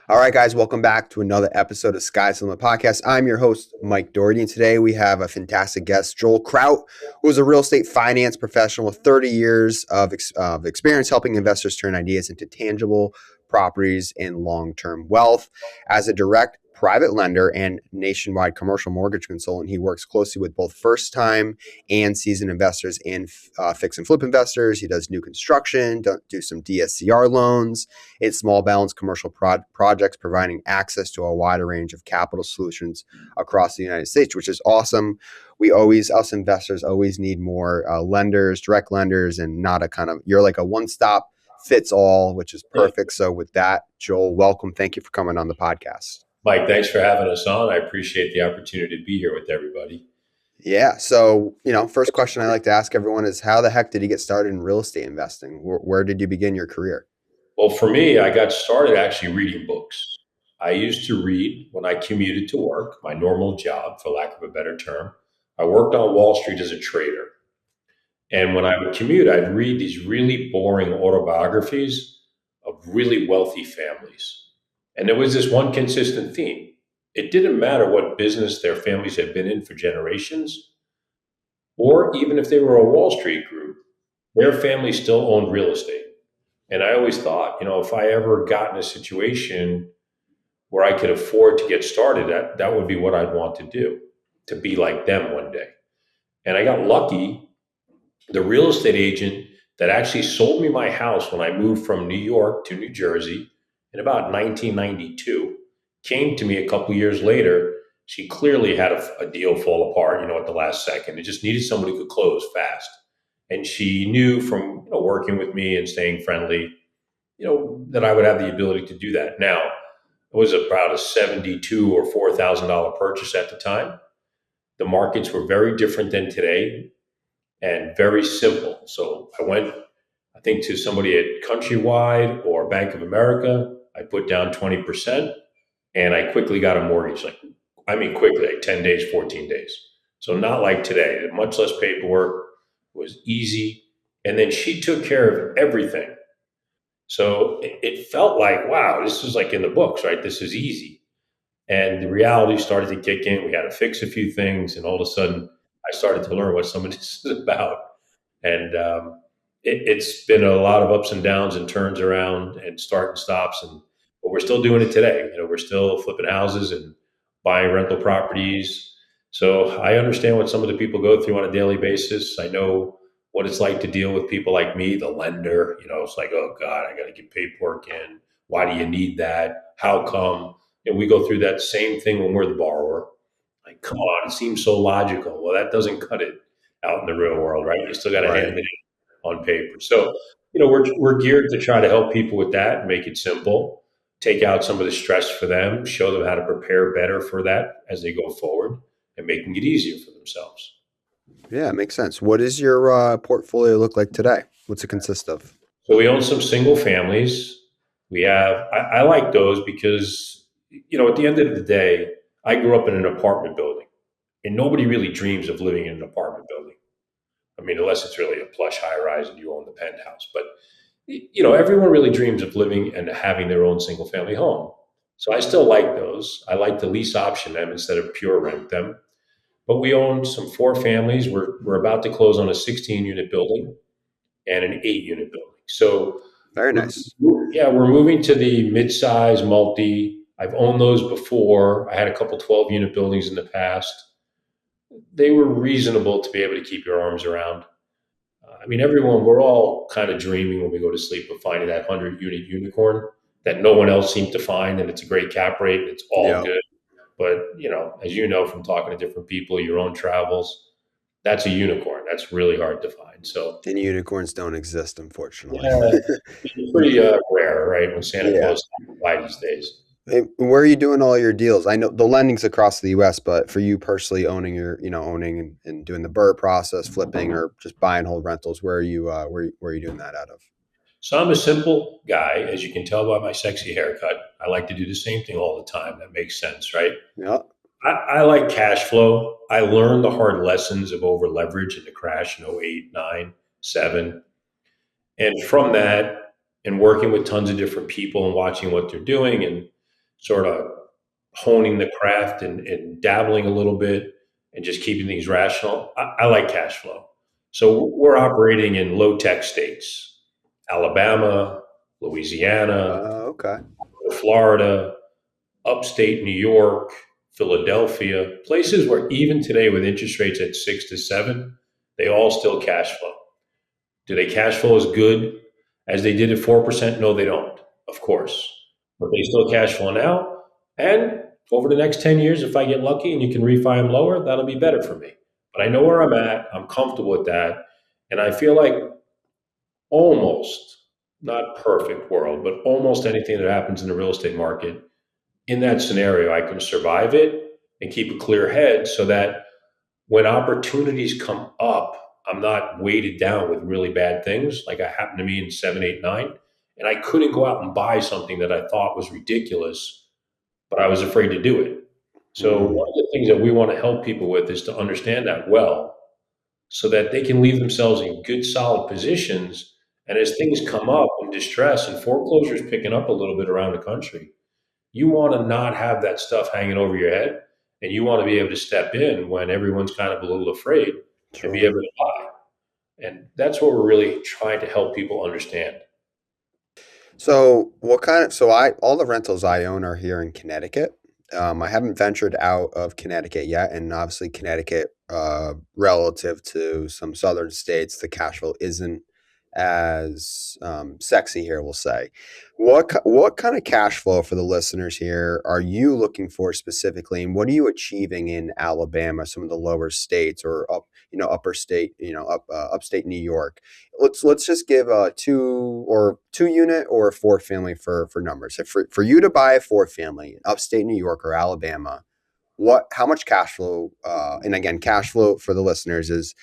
All right, guys, welcome back to another episode of Sky's the Limit Podcast. I'm your host, Mike Doherty, and today we have a fantastic guest, Joel Kraut, who is a real estate finance professional with 30 years of experience helping investors turn ideas into tangible properties and long-term wealth. As a direct private lender and nationwide commercial mortgage consultant, he works closely with both first-time and seasoned investors and fix and flip investors. He does new construction, do some DSCR loans, and small balance commercial projects, providing access to a wider range of capital solutions across the United States, which is awesome. Us investors always need more lenders, direct lenders, and not you're like a one-stop fits all, which is perfect. So with that, Joel, welcome. Thank you for coming on the podcast. Mike, thanks for having us on. I appreciate the opportunity to be here with everybody. Yeah. So, first question I like to ask everyone is, how the heck did you get started in real estate investing? Where did you begin your career? Well, for me, I got started actually reading books. I used to read when I commuted to work, my normal job, for lack of a better term. I worked on Wall Street as a trader. And when I would commute, I'd read these really boring autobiographies of really wealthy families. And there was this one consistent theme. It didn't matter what business their families had been in for generations, or even if they were a Wall Street group, their family still owned real estate. And I always thought, if I ever got in a situation where I could afford to get started, that would be what I'd want to do, to be like them one day. And I got lucky. The real estate agent that actually sold me my house when I moved from New York to New Jersey in about 1992 came to me a couple years later. She clearly had a deal fall apart, at the last second. It just needed somebody who could close fast. And she knew from working with me and staying friendly, that I would have the ability to do that. Now, it was about a $72,000 or $4,000 purchase at the time. The markets were very different than today and very simple. So I went, I think, to somebody at Countrywide or Bank of America. I put down 20% and I quickly got a mortgage. Quickly, like 10 days, 14 days. So not like today, much less paperwork, was easy. And then she took care of everything. So it felt like, wow, this is like in the books, right? This is easy. And the reality started to kick in. We had to fix a few things. And all of a sudden, I started to learn what some of this is about. And it's been a lot of ups and downs and turns around and start and stops. But we're still doing it today. We're still flipping houses and buying rental properties. So I understand what some of the people go through on a daily basis. I know what it's like to deal with people like me, the lender. It's like, oh God, I got to get paperwork in. Why do you need that? How come? And we go through that same thing when we're the borrower. Like, come on, it seems so logical. Well, that doesn't cut it out in the real world, right? You still got to hand it in on paper. So, we're geared to try to help people with that, make it simple, take out some of the stress for them, show them how to prepare better for that as they go forward, and making it easier for themselves. Yeah, it makes sense. What does your portfolio look like today? What's it consist of? So we own some single families. I like those because, at the end of the day, I grew up in an apartment building and nobody really dreams of living in an apartment building. Unless it's really a plush high rise and you own the penthouse. But, everyone really dreams of living and having their own single family home. So I still like those. I like to lease option them instead of pure rent them. But we own some 4 families. We're about to close on a 16-unit building and an 8-unit building. So very nice. We're moving to the mid-size multi. I've owned those before. I had a couple 12-unit buildings in the past. They were reasonable to be able to keep your arms around. We're all kind of dreaming when we go to sleep of finding that 100-unit unicorn that no one else seemed to find, and it's a great cap rate, and it's all good. But, as you know from talking to different people, your own travels, that's a unicorn. That's really hard to find. So, and unicorns don't exist, unfortunately. It's pretty rare, right? When Santa Claus by these days. Hey, where are you doing all your deals? I know the lending's across the U.S., but for you personally, owning and doing the BRRRR process, flipping, or just buy and hold rentals, where are you doing that out of? So I'm a simple guy, as you can tell by my sexy haircut. I like to do the same thing all the time. That makes sense, right? Yeah. I like cash flow. I learned the hard lessons of over leverage in the crash in 08, 9, 7. And from that, and working with tons of different people and watching what they're doing and sort of honing the craft and dabbling a little bit and just keeping things rational. I like cash flow. So we're operating in low tech states, Alabama, Louisiana, Okay. Florida, upstate New York, Philadelphia, places where even today with interest rates at 6 to 7, they all still cash flow. Do they cash flow as good as they did at 4%? No, they don't, of course. But they still cash flow now. And over the next 10 years, if I get lucky and you can refi them lower, that'll be better for me. But I know where I'm at. I'm comfortable with that. And I feel like almost, not perfect world, but almost anything that happens in the real estate market, in that scenario, I can survive it and keep a clear head so that when opportunities come up, I'm not weighted down with really bad things like I happened to me in 7, 8, 9. And I couldn't go out and buy something that I thought was ridiculous, but I was afraid to do it. So, Mm, one of the things that we want to help people with is to understand that well so that they can leave themselves in good, solid positions. And as things come up and distress and foreclosures picking up a little bit around the country, you want to not have that stuff hanging over your head, and you want to be able to step in when everyone's kind of a little afraid and be sure. able to buy. And that's what we're really trying to help people understand. So what kind of so I all the rentals I own are here in Connecticut. I haven't ventured out of Connecticut yet, and obviously Connecticut, relative to some southern states, the cash flow isn't as sexy here. We'll say, what kind of cash flow for the listeners here are you looking for specifically, and what are you achieving in Alabama, some of the lower states, or upper state, upstate New York? Let's just give a two unit or a four family for numbers. If for you to buy a four family in upstate New York or Alabama, what how much cash flow? And again, cash flow for the listeners is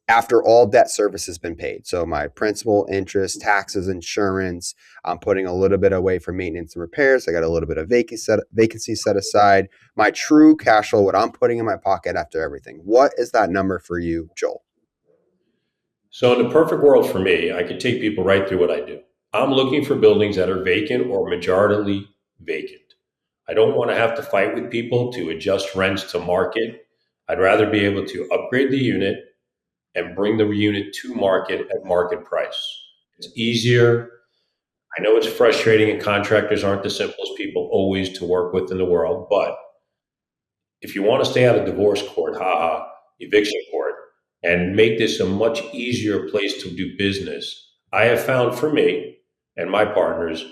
after all debt service has been paid. So my principal, interest, taxes, insurance. I'm putting a little bit away for maintenance and repairs. I got a little bit of vacancy set aside. My true cash flow, what I'm putting in my pocket after everything. What is that number for you, Joel? So, in the perfect world for me, I could take people right through what I do. I'm looking for buildings that are vacant or majoritarily vacant. I don't want to have to fight with people to adjust rents to market. I'd rather be able to upgrade the unit and bring the unit to market at market price. It's easier. I know it's frustrating, and contractors aren't the simplest people always to work with in the world, but if you want to stay out of divorce court, haha, eviction court, and make this a much easier place to do business, I have found for me and my partners,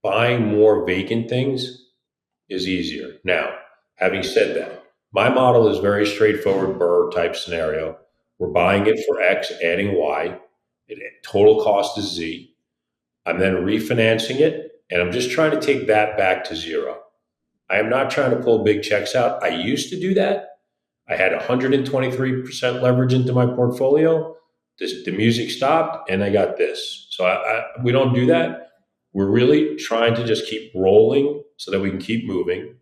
buying more vacant things is easier. Now, having said that, my model is very straightforward BRRRR type scenario. We're buying it for X, adding Y. Total cost is Z. I'm then refinancing it, and I'm just trying to take that back to zero. I am not trying to pull big checks out. I used to do that. I had 123% leverage into my portfolio. The music stopped, and I got this. So we don't do that. We're really trying to just keep rolling so that we can keep moving.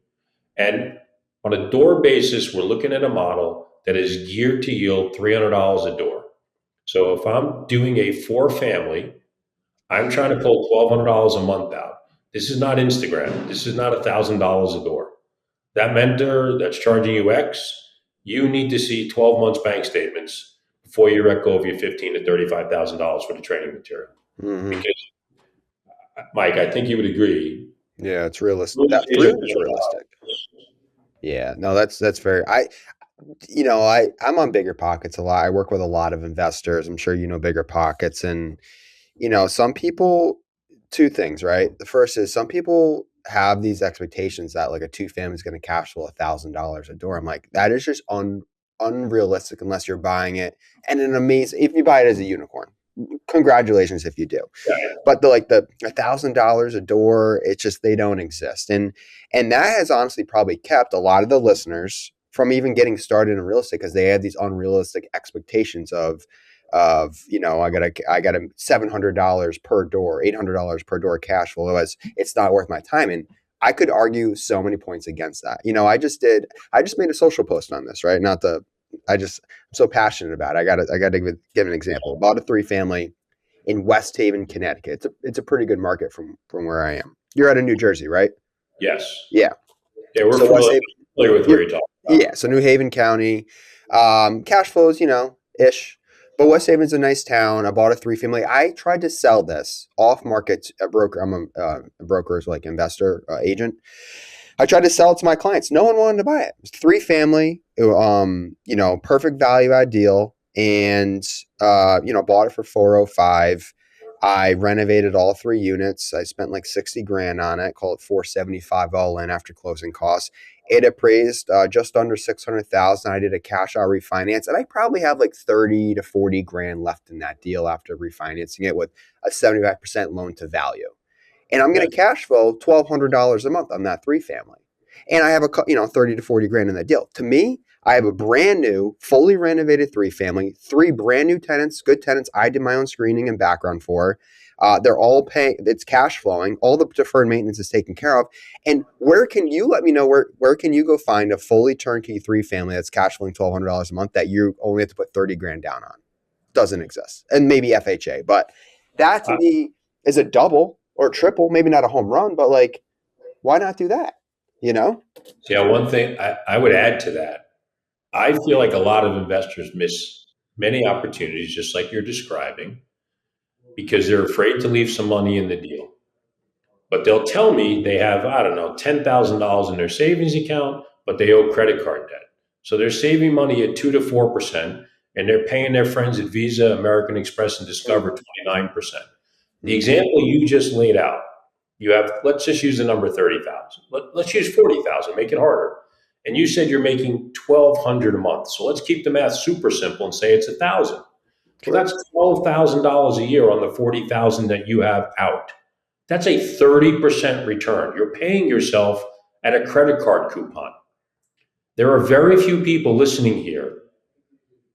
And on a door basis, we're looking at a model that is geared to yield $300 a door. So if I'm doing a four family, I'm trying to pull $1,200 a month out. This is not Instagram. This is not $1,000 a door. That mentor that's charging you X, you need to see 12 months bank statements before you let go of your $15,000 to $35,000 for the training material. Hmm. Because, Mike, I think you would agree. Yeah, it's realistic. Real That estate is 300 a is job. realistic. Yeah, no, that's very. I'm on Bigger Pockets a lot. I work with a lot of investors. I'm sure you know Bigger Pockets, and some people. Two things, right? The first is some people have these expectations that like a two family is going to cash flow $1,000 a door. I'm like, that is just unrealistic unless you're buying it and an amazing. If you buy it as a unicorn, congratulations if you do. Yeah. But the $1,000 a door, it's just they don't exist, and that has honestly probably kept a lot of the listeners from even getting started in real estate because they had these unrealistic expectations of I got a $700 per door, $800 per door cash flow. It's not worth my time, and I could argue so many points against that. I just made a social post on this, right? Not the I just I'm so passionate about it. I got to give an example. Bought a three family in West Haven, Connecticut. It's a pretty good market from where I am. You're out of New Jersey, right? Yes. Yeah. Yeah, we're So West Haven, familiar with where you're, you're talking about. yeah. So New Haven County, cash flows, ish. But West Haven's a nice town. I bought a 3 family. I tried to sell this off market. A broker. I'm a broker's like investor agent. I tried to sell it to my clients. No one wanted to buy it. It was 3 family, perfect value add deal. And, bought it for 405. I renovated all 3 units. I spent like 60 grand on it, call it 475 all in after closing costs. It appraised just under 600,000. I did a cash out refinance, and I probably have like 30 to 40 grand left in that deal after refinancing it with a 75% loan to value. And I'm going Yeah. to cash flow $1,200 a month on that 3 family. And I have 30 to 40 grand in that deal. To me, I have a brand new, fully renovated 3 family, 3 brand new tenants, good tenants. I did my own screening and background for. They're all paying, it's cash flowing. All the deferred maintenance is taken care of. And where can you let me know where can you go find a fully turnkey 3 family that's cash flowing $1,200 a month that you only have to put 30 grand down on? Doesn't exist. And maybe FHA. But that to I, me is a double or triple, maybe not a home run, but like, why not do that? You know? yeah, one thing I would add to that, I feel like a lot of investors miss many opportunities, just like you're describing, because they're afraid to leave some money in the deal. But they'll tell me they have, I don't know, $10,000 in their savings account, but they owe credit card debt. So they're saving money at 2 to 4%, and they're paying their friends at Visa, American Express, and Discover 29%. The example you just laid out, you have, let's just use the number 30,000. Let's use 40,000, make it harder. And you said you're making 1,200 a month. So let's keep the math super simple and say it's 1,000. Well, Sure. that's $12,000 a year on the 40,000 that you have out. That's a 30% return. You're paying yourself at a credit card coupon. There are very few people listening here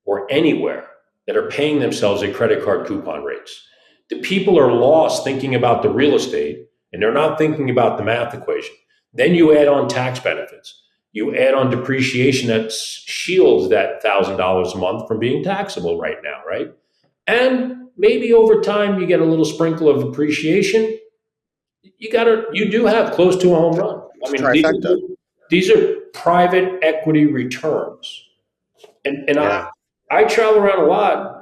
or anywhere that are paying themselves at credit card coupon rates. The people are lost thinking about the real estate and they're not thinking about the math equation. Then you add on tax benefits. You add on depreciation that shields that $1,000 a month from being taxable right now, right? And maybe over time you get a little sprinkle of appreciation. You do have close to a home run. I It's mean, trifecta. these are private equity returns. And Yeah. I travel around a lot.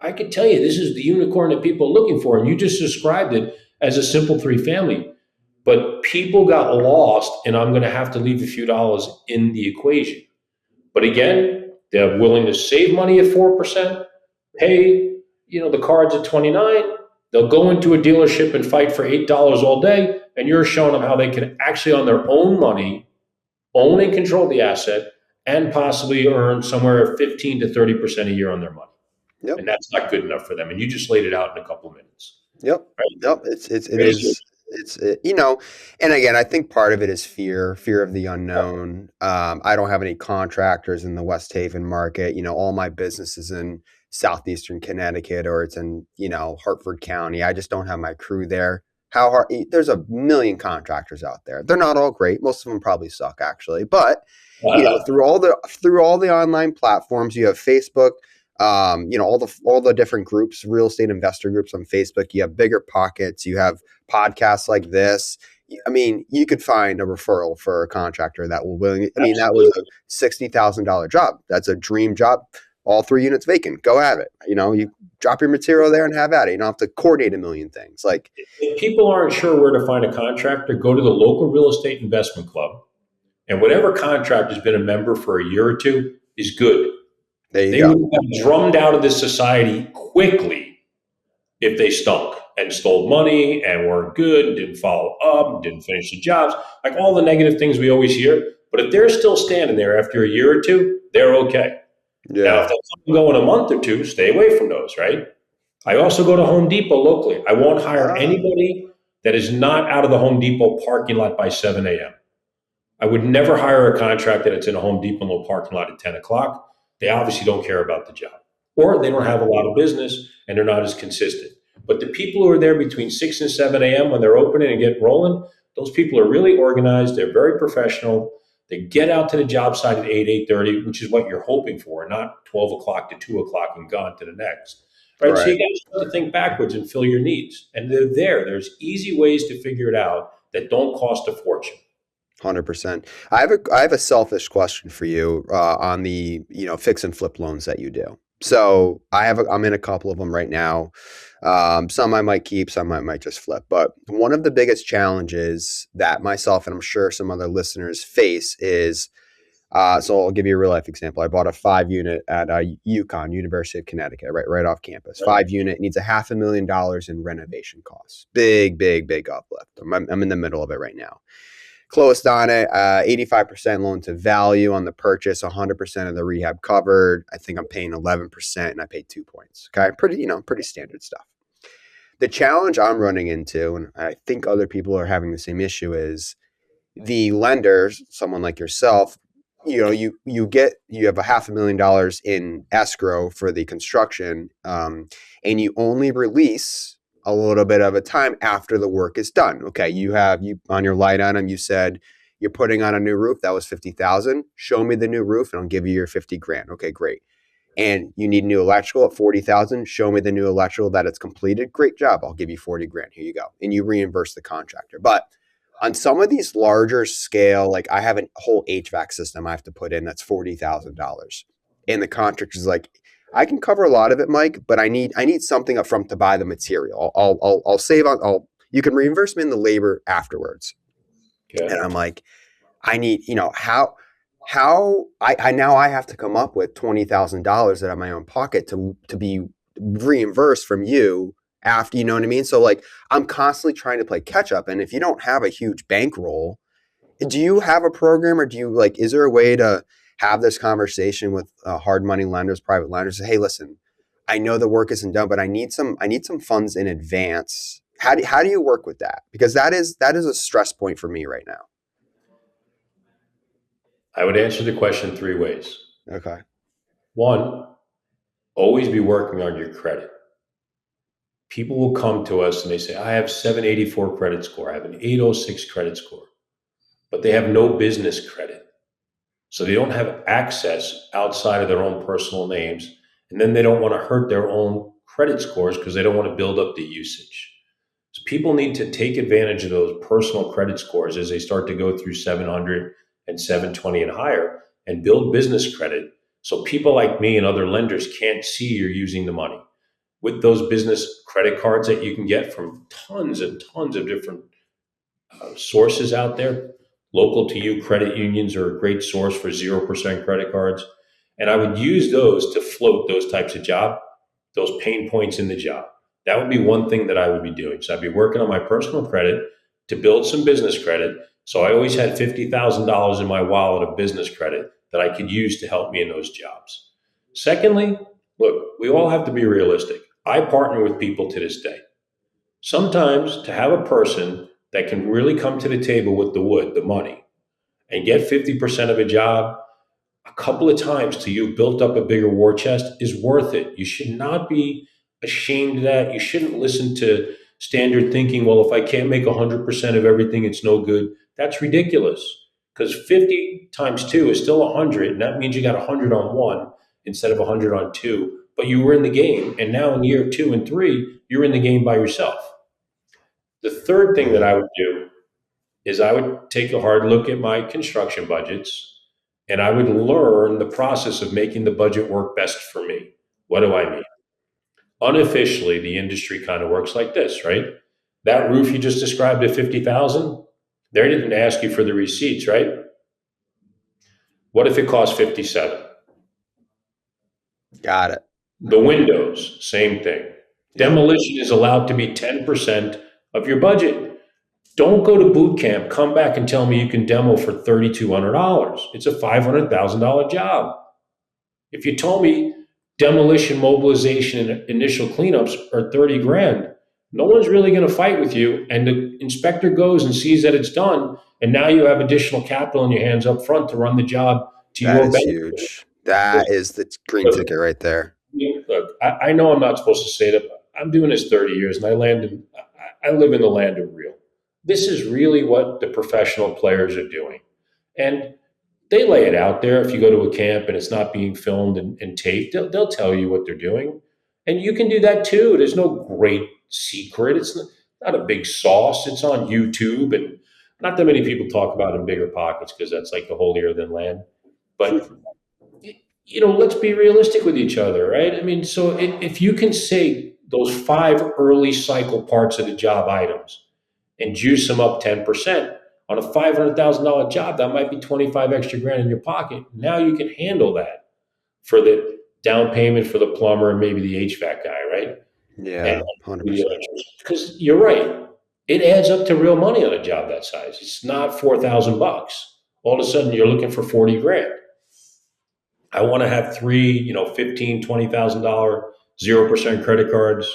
I can tell you this is the unicorn that people are looking for. And you just described it as a simple 3 family. But people got lost, and I'm going to have to leave a few dollars in the equation. But again, they're willing to save money at 4%, pay, the cards at 29. They'll go into a dealership and fight for $8 all day, and you're showing them how they can actually, on their own money, own and control the asset and possibly earn somewhere 15 to 30% a year on their money. Yep. And that's not good enough for them. And you just laid it out in a couple of minutes. Yep. Right? Yep. It Crazy. is. And again, I think part of it is fear of the unknown. I don't have any contractors in the West Haven market. All my business is in southeastern Connecticut or it's in, Hartford County. I just don't have my crew there. How hard? There's a million contractors out there. They're not all great. Most of them probably suck actually, but Uh, through all the online platforms, you have Facebook. All the different groups, real estate investor groups on Facebook. You have Bigger Pockets. You have podcasts like this. I mean, you could find a referral for a contractor that will willing. I mean, that was a $60,000 job. That's a dream job. All 3 units vacant. Go at it. You drop your material there and have at it. You don't have to coordinate a million things. Like, if people aren't sure where to find a contractor, go to the local real estate investment club. And whatever contractor has been a member for a year or two is good. there you They go. would have drummed out of this society quickly if they stunk and stole money and weren't good, didn't follow up, didn't finish the jobs, like all the negative things we always hear. But if they're still standing there after a year or two, they're okay. Now, Yeah. if they come and go in a month or two, stay away from those, right? I also go to Home Depot locally. I won't hire Ah, anybody that is not out of the Home Depot parking lot by 7 a.m. I would never hire a contractor that's in a Home Depot little parking lot at 10 o'clock. They obviously don't care about the job. Or they don't have a lot of business and they're not as consistent. But the people who are there between 6 and 7 a.m. when they're opening and getting rolling, those people are really organized. They're very professional. They get out to the job site at 8, 8:30, which is what you're hoping for, not 12 o'clock to 2 o'clock and gone to the next. Right? So right. you got to start to think backwards and fill your needs. And they're there. There's easy ways to figure it out that don't cost a fortune. 100%. I have a selfish question for you on the fix and flip loans that you do. So I'm in a couple of them right now. Some I might keep, some I might just flip. But one of the biggest challenges that myself and I'm sure some other listeners face is so I'll give you a real life example. I bought a 5 unit at UConn, University of Connecticut, right off campus. 5 unit needs $500,000 in renovation costs. Big uplift. I'm in the middle of it right now. Closed on it, 85% loan to value on the purchase, 100% of the rehab covered. I think I'm paying 11% and I paid 2 points. Okay, pretty standard stuff. The challenge I'm running into, and I think other people are having the same issue, is the lenders, someone like yourself, you have $500,000 in escrow for the construction, and you only release a little bit of a time after the work is done. Okay, you on your light item, you said you're putting on a new roof. That was 50,000. Show me the new roof and I'll give you your 50 grand. Okay, great. And you need new electrical at 40,000. Show me the new electrical that it's completed. Great job. I'll give you 40 grand. Here you go. And you reimburse the contractor. But on some of these larger scale, like I have a whole HVAC system I have to put in that's $40,000. And the contractor's like, I can cover a lot of it, Mike, but I need something up front to buy the material. I'll save on. You can reimburse me in the labor afterwards. Okay. And I'm like, I need how I now I have to come up with $20,000 out of my own pocket to be reimbursed from you after, you know what I mean? So like I'm constantly trying to play catch up. And if you don't have a huge bankroll, do you have a program or is there a way to have this conversation with hard money lenders, private lenders? Say, hey, listen, I know the work isn't done, but I need some funds in advance. How do you work with that? Because that is a stress point for me right now. I would answer the question 3 ways. Okay. 1, always be working on your credit. People will come to us and they say, I have 784 credit score. I have an 806 credit score, but they have no business credit. So they don't have access outside of their own personal names. And then they don't want to hurt their own credit scores because they don't want to build up the usage. So people need to take advantage of those personal credit scores as they start to go through 700 and 720 and higher and build business credit. So people like me and other lenders can't see you're using the money. With those business credit cards that you can get from tons and tons of different sources out there, local to you credit unions are a great source for 0% credit cards. And I would use those to float those types of those pain points in the job. That would be one thing that I would be doing. So I'd be working on my personal credit to build some business credit. So I always had $50,000 in my wallet of business credit that I could use to help me in those jobs. Secondly, look, we all have to be realistic. I partner with people to this day. Sometimes to have a person that can really come to the table with the wood, the money, and get 50% of a job a couple of times till you've built up a bigger war chest is worth it. You should not be ashamed of that. You shouldn't listen to standard thinking, well, if I can't make 100% of everything, it's no good. That's ridiculous because 50 times 2 is still 100, and that means you got 100 on 1 instead of 100 on 2. But you were in the game, and now in year 2 and 3, you're in the game by yourself. The third thing that I would do is I would take a hard look at my construction budgets, and I would learn the process of making the budget work best for me. What do I mean? Unofficially, the industry kind of works like this, right? That roof you just described at 50,000, they didn't ask you for the receipts, right? What if it cost 57? Got it. The windows, same thing. Demolition is allowed to be 10% of your budget. Don't go to boot camp, come back and tell me you can demo for $3,200. It's a $500,000 job. If you told me demolition, mobilization, and initial cleanups are 30 grand, no one's really going to fight with you. And the inspector goes and sees that it's done. And now you have additional capital in your hands up front to run the job to your benefit. That is huge. That is the green ticket right there. Look, I know I'm not supposed to say that, but I'm doing this 30 years and I live in the land of real. This is really what the professional players are doing. And they lay it out there. If you go to a camp and it's not being filmed and taped, they'll tell you what they're doing. And you can do that too. There's no great secret. not a big sauce. It's on YouTube, and not that many people talk about in bigger pockets because that's like the holier than land. But let's be realistic with each other, right? I mean, so if you can say those five early cycle parts of the job items and juice them up 10% on a $500,000 job, that might be 25 extra grand in your pocket. Now you can handle that for the down payment for the plumber and maybe the HVAC guy, right? Yeah, And 100%. because you're right, it adds up to real money on a job that size. It's not 4,000 bucks. All of a sudden, you're looking for 40 grand. I want to have three, 15, $20,000 0% credit cards.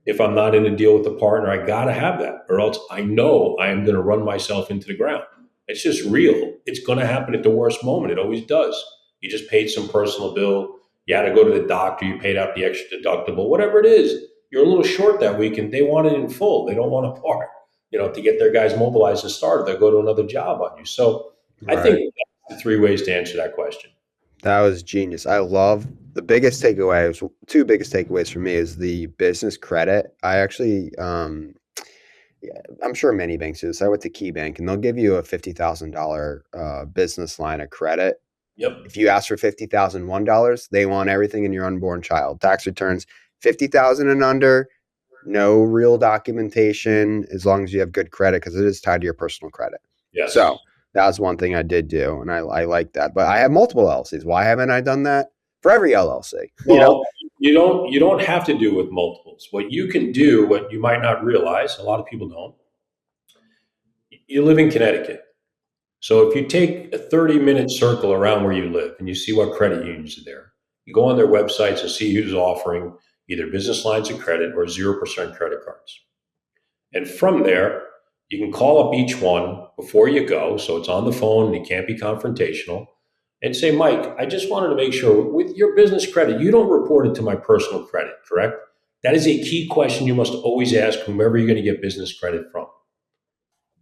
If I'm not in a deal with the partner, I got to have that, or else I know I am going to run myself into the ground. It's just real. It's going to happen at the worst moment. It always does. You just paid some personal bill. You had to go to the doctor. You paid out the extra deductible, whatever it is. You're a little short that week and they want it in full. They don't want a part, to get their guys mobilized and started. They'll go to another job on you. So I Right. think that's the three ways to answer that question. That was genius. I love the biggest takeaways. Two biggest takeaways for me is the business credit. I actually, yeah, I'm sure many banks do this. I went to KeyBank and they'll give you a $50,000 business line of credit. Yep. If you ask for $50,001, they want everything in your unborn child. Tax returns, 50,000 and under, no real documentation as long as you have good credit because it is tied to your personal credit. Yes. So that was one thing I did do, and I like that. But I have multiple LLCs. Why haven't I done that for every LLC? Well, you don't have to do with multiples. What you can do, what you might not realize, a lot of people don't. You live in Connecticut. So if you take a 30-minute circle around where you live and you see what credit unions are there, you go on their websites and see who's offering either business lines of credit or 0% credit cards. And from there, you can call up each one before you go. So it's on the phone and it can't be confrontational. And say, Mike, I just wanted to make sure with your business credit, you don't report it to my personal credit, correct? That is a key question you must always ask whomever you're going to get business credit from.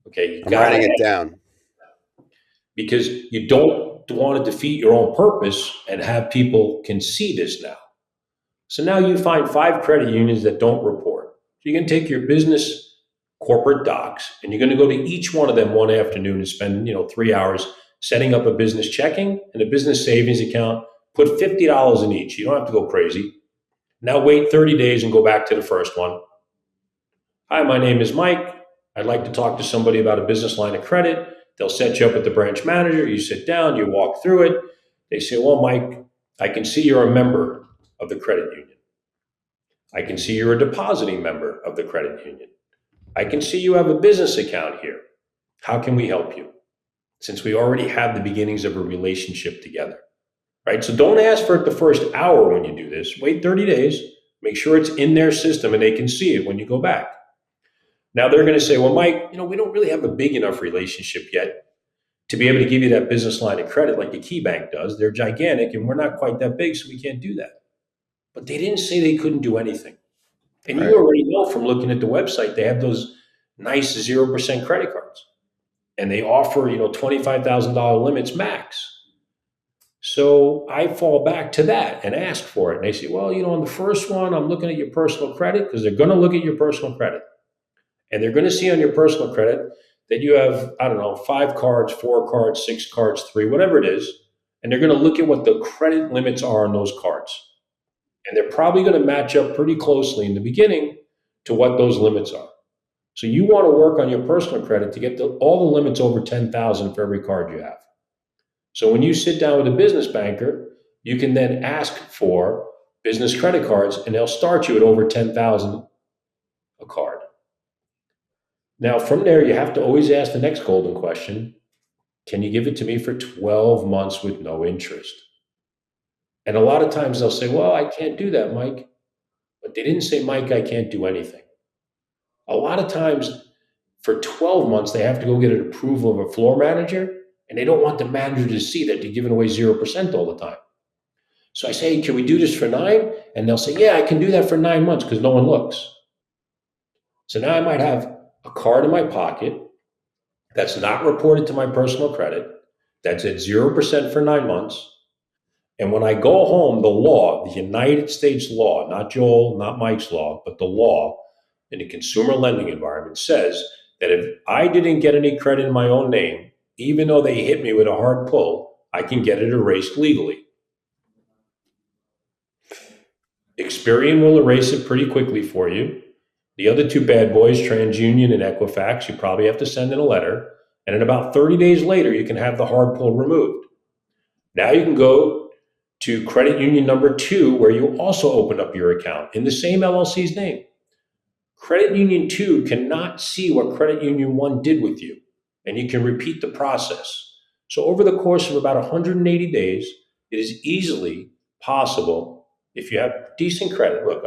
Okay, you I'm got writing to, it down. because you don't want to defeat your own purpose and have people can see this now. So now you find five credit unions that don't report. So you're going to take your business corporate docs and you're going to go to each one of them one afternoon and spend 3 hours setting up a business checking and a business savings account. Put $50 in each. You don't have to go crazy. Now wait 30 days and go back to the first one. Hi, my name is Mike. I'd like to talk to somebody about a business line of credit. They'll set you up with the branch manager. You sit down, you walk through it. They say, well, Mike, I can see you're a member of the credit union. I can see you're a depositing member of the credit union. I can see you have a business account here. How can we help you? Since we already have the beginnings of a relationship together, right? So don't ask for it the first hour when you do this. Wait 30 days, make sure it's in their system and they can see it when you go back. Now they're going to say, well, Mike, we don't really have a big enough relationship yet to be able to give you that business line of credit like the Key Bank does. They're gigantic and we're not quite that big, so we can't do that. But they didn't say they couldn't do anything. And Right. you already know from looking at the website, they have those nice 0% credit cards. And they offer, $25,000 limits max. So I fall back to that and ask for it. And they say, well, on the first one, I'm looking at your personal credit, because they're going to look at your personal credit. And they're going to see on your personal credit that you have, I don't know, 5 cards, 4 cards, 6 cards, 3, whatever it is. And they're going to look at what the credit limits are on those cards. And they're probably going to match up pretty closely in the beginning to what those limits are. So you want to work on your personal credit to get all the limits over 10,000 for every card you have. So when you sit down with a business banker, you can then ask for business credit cards and they'll start you at over 10,000 a card. Now from there, you have to always ask the next golden question. Can you give it to me for 12 months with no interest? And a lot of times they'll say, well, I can't do that, Mike. But they didn't say, Mike, I can't do anything. A lot of times for 12 months, they have to go get an approval of a floor manager, and they don't want the manager to see that they're giving away 0% all the time. So I say, hey, can we do this for 9? And they'll say, yeah, I can do that for 9 months because no one looks. So now I might have a card in my pocket that's not reported to my personal credit, that's at 0% for 9 months. And when I go home, the law, the United States law, not Joel, not Mike's law, but the law, in the consumer lending environment says that if I didn't get any credit in my own name, even though they hit me with a hard pull, I can get it erased legally. Experian will erase it pretty quickly for you. The other two bad boys, TransUnion and Equifax, you probably have to send in a letter. And in about 30 days later, you can have the hard pull removed. Now you can go to credit union number two, where you also opened up your account in the same LLC's name. Credit union two cannot see what credit union one did with you, and you can repeat the process. So over the course of about 180 days, it is easily possible if you have decent credit. Look,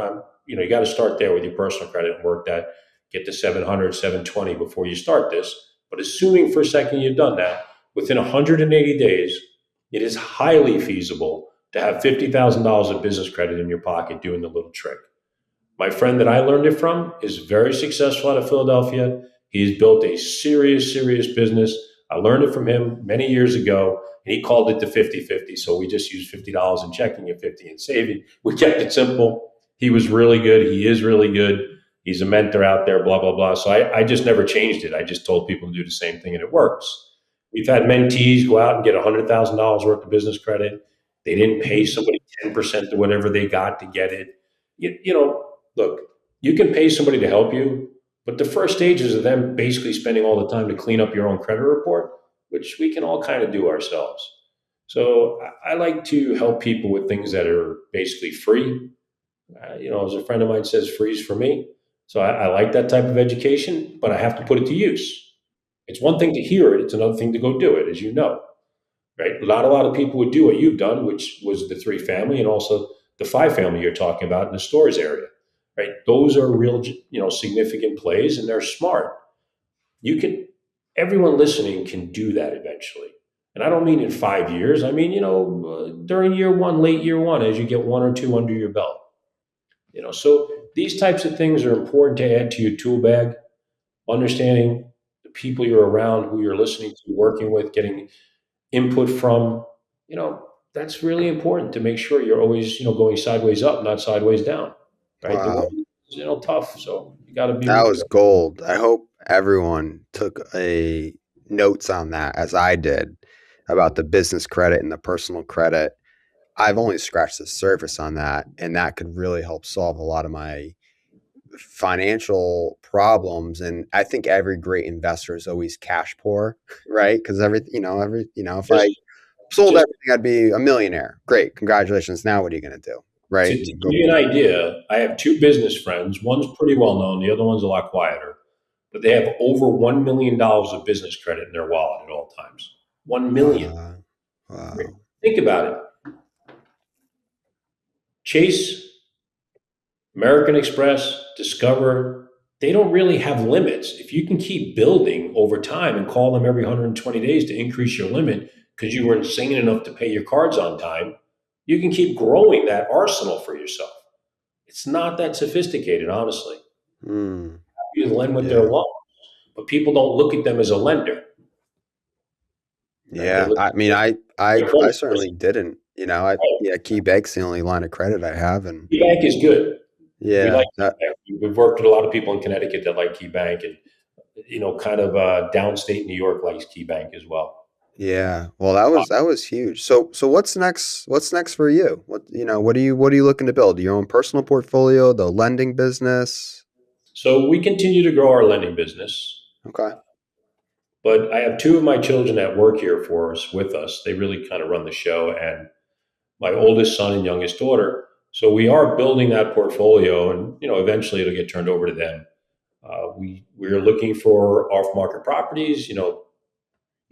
you got to start there with your personal credit and work that, get to 700, 720 before you start this. But assuming for a second you've done that, within 180 days, it is highly feasible to have $50,000 of business credit in your pocket doing the little trick. My friend that I learned it from is very successful out of Philadelphia. He's built a serious, serious business. I learned it from him many years ago, and he called it the 50-50. So we just used $50 in checking and 50 in saving. We kept it simple. He was really good. He is really good. He's a mentor out there, blah, blah, blah. So I just never changed it. I just told people to do the same thing, and it works. We've had mentees go out and get $100,000 worth of business credit. They didn't pay somebody 10% of whatever they got to get it. Look, you can pay somebody to help you, but the first stages of them basically spending all the time to clean up your own credit report, which we can all kind of do ourselves. So I like to help people with things that are basically free. As a friend of mine says, free's for me. So I like that type of education, but I have to put it to use. It's one thing to hear it, it's another thing to go do it, as you know, right? Not a lot of people would do what you've done, which was the three family and also the five family you're talking about in the stores area, right? Those are real, significant plays, and they're smart. You can, everyone listening can do that eventually. And I don't mean in 5 years. I mean, during year one, late year one, as you get one or two under your belt. So these types of things are important to add to your tool bag. Understanding the people you're around, who you're listening to, working with, getting input from, that's really important to make sure you're always, going sideways up, not sideways down, right? The world Wow. is, tough, so you got to be. That was gold. I hope everyone took a notes on that as I did about the business credit and the personal credit. I've only scratched the surface on that, and that could really help solve a lot of my financial problems. And I think every great investor is always cash poor, right? Because if Just, I sold just everything, I'd be a millionaire. Great, congratulations. Now what are you going to do, right? to give you an idea, I have two business friends. One's pretty well known, the other one's a lot quieter, but they have over $1 million of business credit in their wallet at all times. 1 million. Wow. Think about it. Chase, American Express, Discover, they don't really have limits. If you can keep building over time and call them every 120 days to increase your limit because you were insane enough to pay your cards on time, you can keep growing that arsenal for yourself. It's not that sophisticated, honestly. Mm, You lend with their yeah. loan, but people don't look at them as a lender, right? They Yeah. look I mean, at their I credit certainly person. didn't. Yeah, Key Bank's the only line of credit I have, and Key Bank is good. We yeah, like that Key Bank. We've worked with a lot of people in Connecticut that like Key Bank, and kind of downstate New York likes Key Bank as well. yeah. Well, that was huge. So what's next? What's next for you? What are you looking to build? Your own personal portfolio, the lending business? So we continue to grow our lending business, Okay. but I have two of my children that work here for us with us. They really kind of run the show, and my oldest son and youngest daughter. So we are building that portfolio, and eventually it'll get turned over to them. We're looking for off market properties,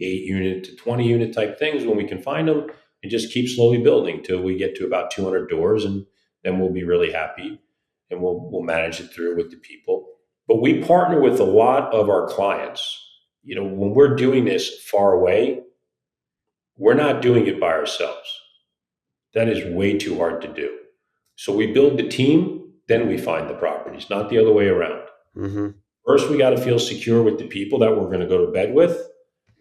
8 unit to 20 unit type things when we can find them, and just keep slowly building till we get to about 200 doors, and then we'll be really happy, and we'll manage it through with the people. But we partner with a lot of our clients. When we're doing this far away, we're not doing it by ourselves. That is way too hard to do. So we build the team, then we find the properties, not the other way around. Mm-hmm. First, we got to feel secure with the people that we're going to go to bed with.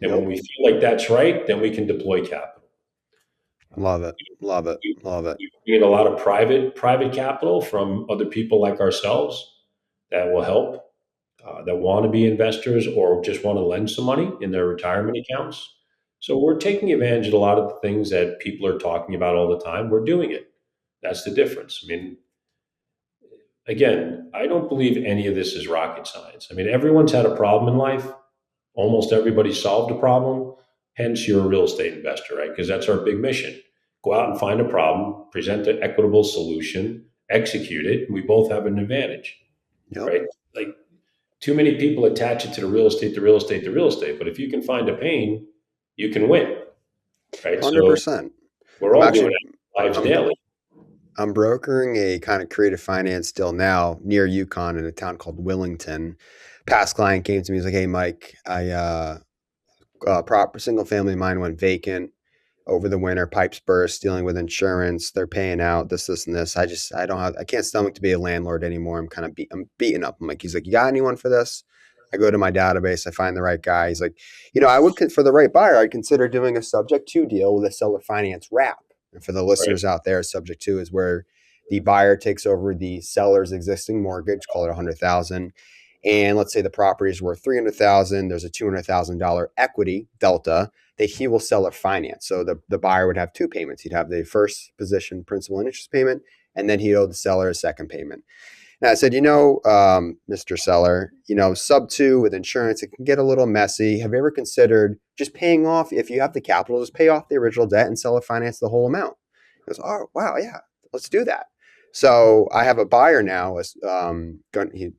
And when Yep. we feel like that's right, then we can deploy capital. Love it. Love it. We Love it. we get a lot of private capital from other people like ourselves that will help, that want to be investors or just want to lend some money in their retirement accounts. So we're taking advantage of a lot of the things that people are talking about all the time. We're doing it. That's the difference. I mean, again, I don't believe any of this is rocket science. I mean, everyone's had a problem in life. Almost everybody solved a problem. Hence, you're a real estate investor, right? Because that's our big mission. Go out and find a problem, present an equitable solution, execute it, and we both have an advantage, Yep. right? Like too many people attach it to the real estate, the real estate, the real estate. But if you can find a pain, you can win, right? So 100%. we're I'm all doing actually it in our lives I'm daily, I'm brokering a kind of creative finance deal now near Yukon in a town called Willington. Past client came to me. He's like, "Hey, Mike, proper single family of mine went vacant over the winter. Pipes burst. Dealing with insurance. They're paying out this, and this. I don't have. I can't stomach to be a landlord anymore. I'm beaten up. I'm like, he's like, you got anyone for this? I go to my database. I find the right guy. He's like, I would for the right buyer, I'd consider doing a subject to deal with a seller finance wrap. And for the right? listeners out there, subject to is where the buyer takes over the seller's existing mortgage, call it 100,000, and let's say the property is worth 300,000. There's a $200,000 equity delta that he will seller finance. So the buyer would have two payments. He'd have the first position principal and interest payment, and then he'd owe the seller a second payment. And I said, Mr. Seller, sub two with insurance, it can get a little messy. Have you ever considered just paying off, if you have the capital, just pay off the original debt and seller finance the whole amount? He goes, oh, wow, yeah, let's do that. So I have a buyer now.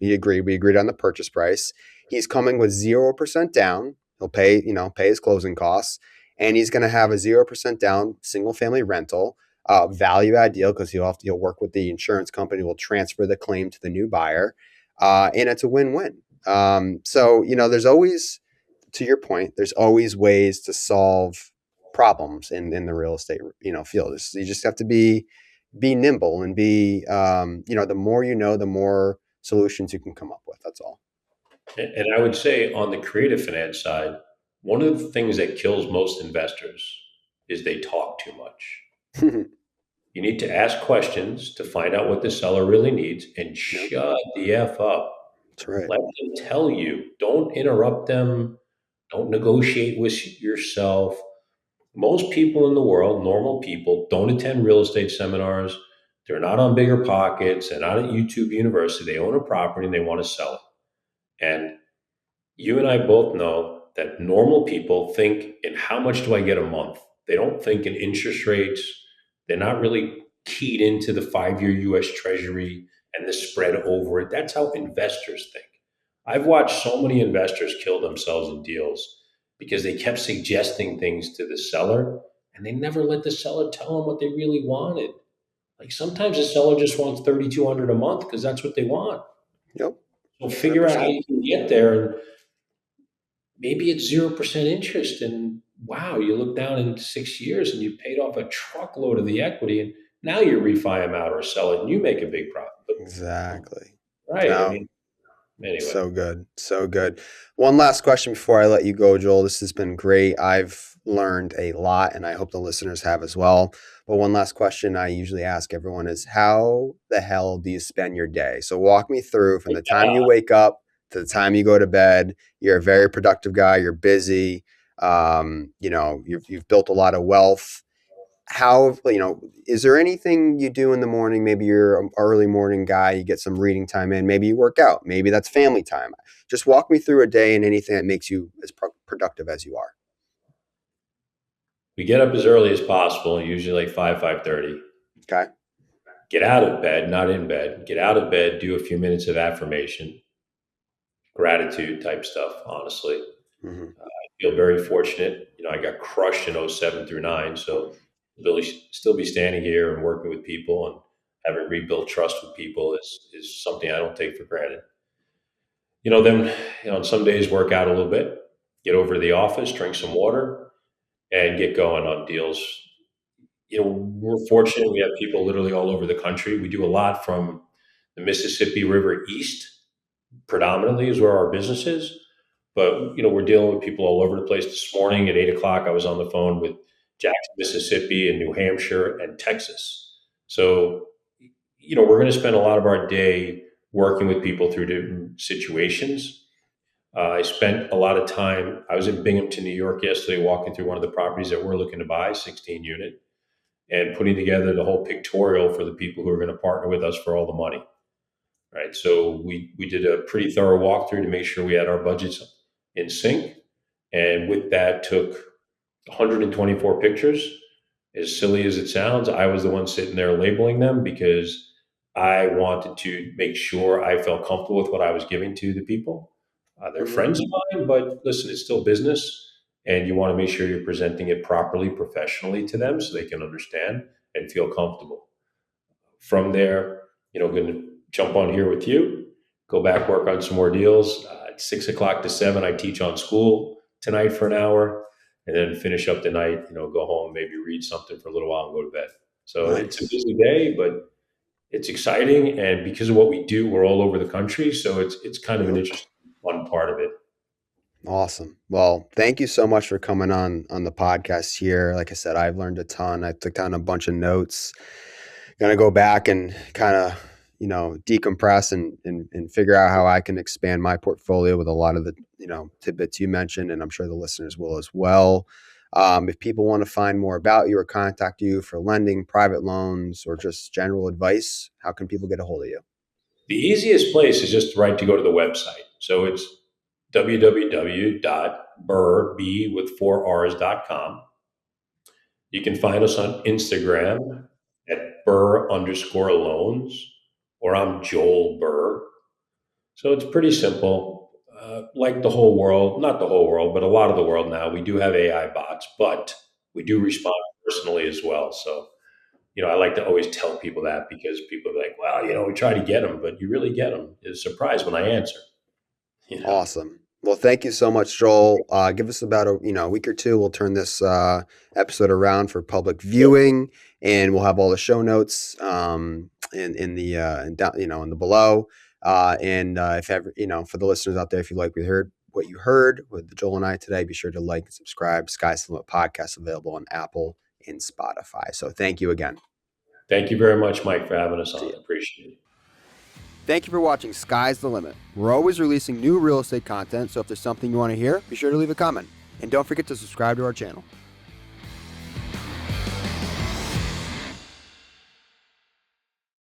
He agreed. We agreed on the purchase price. He's coming with 0% down. He'll pay his closing costs, and he's going to have a 0% down single family rental, value add deal because he'll work with the insurance company. Will transfer the claim to the new buyer, and it's a win-win. So there's always, to your point, there's always ways to solve problems in the real estate field. You just have to be nimble and be the more the more solutions you can come up with. That's all. And I would say on the creative finance side, one of the things that kills most investors is they talk too much. You need to ask questions to find out what the seller really needs and Yep, shut the F up. that's right. Let them tell you. Don't interrupt them. Don't negotiate with yourself. Most people in the world, normal people, don't attend real estate seminars. They're not on Bigger Pockets. They're not at YouTube University. They own a property and they want to sell it. And you and I both know that normal people think in how much do I get a month? They don't think in interest rates. They're not really keyed into the 5 year US Treasury and the spread over it. That's how investors think. I've watched so many investors kill themselves in deals because they kept suggesting things to the seller and they never let the seller tell them what they really wanted. Like sometimes the seller just wants 3,200 a month because that's what they want. Yep, So hundred figure out how percent. you can get there, and maybe it's 0% interest, and wow, you look down in 6 years and you paid off a truckload of the equity, and now you refi them out or sell it and you make a big profit. But, Exactly. right. I No, mean, anyway, so good. So good. One last question before I let you go, Joel. This has been great. I've learned a lot, and I hope the listeners have as well. But one last question I usually ask everyone is, how the hell do you spend your day? So walk me through from the time you wake up to the time you go to bed. You're a very productive guy. You're busy. You've built a lot of wealth. How, is there anything you do in the morning? Maybe you're an early morning guy, you get some reading time in, maybe you work out, maybe that's family time. Just walk me through a day and anything that makes you as productive as you are. we get up as early as possible, usually like 5:30. Okay. Get out of bed, not in bed. Get out of bed, do a few minutes of affirmation, gratitude type stuff, honestly. Hmm. Feel very fortunate. I got crushed in '07 through 9. So really still be standing here and working with people and having rebuilt trust with people is something I don't take for granted. Then, on some days work out a little bit, get over to the office, drink some water and get going on deals. We're fortunate. We have people literally all over the country. We do a lot from the Mississippi River east, predominantly is where our business is. But we're dealing with people all over the place. This morning at 8 o'clock, I was on the phone with Jackson, Mississippi, and New Hampshire and Texas. So we're going to spend a lot of our day working with people through different situations. I spent a lot of time. I was in Binghamton, New York yesterday, walking through one of the properties that we're looking to buy, 16 unit, and putting together the whole pictorial for the people who are going to partner with us for all the money. Right. So we did a pretty thorough walkthrough to make sure we had our budgets in sync. And with that, took 124 pictures. As silly as it sounds, I was the one sitting there labeling them because I wanted to make sure I felt comfortable with what I was giving to the people. They're Mm-hmm. friends of mine, but listen, it's still business. And you want to make sure you're presenting it properly, professionally to them so they can understand and feel comfortable. From there, going to jump on here with you, go back, work on some more deals. At 6 o'clock to 7, I teach on school tonight for an hour, and then finish up the night, go home, maybe read something for a little while and go to bed. So it's a Nice. busy day, but it's exciting. And because of what we do, we're all over the country. So it's kind of an Yep. interesting, fun part of it. Awesome. Well, thank you so much for coming on the podcast here. Like I said, I've learned a ton. I took down a bunch of notes. Gonna go back and kind of, decompress and figure out how I can expand my portfolio with a lot of the, tidbits you mentioned, and I'm sure the listeners will as well. If people want to find more about you or contact you for lending, private loans, or just general advice, how can people get a hold of you? The easiest place is just right to go to the website. So it's www.brrrr with 4Rs.com. You can find us on Instagram at burr_loans, or I'm Joel Burr. So it's pretty simple. Like the whole world, not the whole world, but a lot of the world now, we do have AI bots, but we do respond personally as well. So, I like to always tell people that because people are like, well, we try to get them, but you really get them. It's a surprise when I answer, you know. Awesome. Well, thank you so much, Joel. Give us about a week or two. We'll turn this episode around for public viewing, and we'll have all the show notes in the in down, in the below. And if ever for the listeners out there, if you like what you heard with Joel and I today, be sure to like and subscribe. Sky's the Limit podcast available on Apple and Spotify. So thank you again. Thank you very much, Mike, for having us See on. you. Appreciate it. Thank you for watching Sky's the Limit. We're always releasing new real estate content, so if there's something you want to hear, be sure to leave a comment. And don't forget to subscribe to our channel.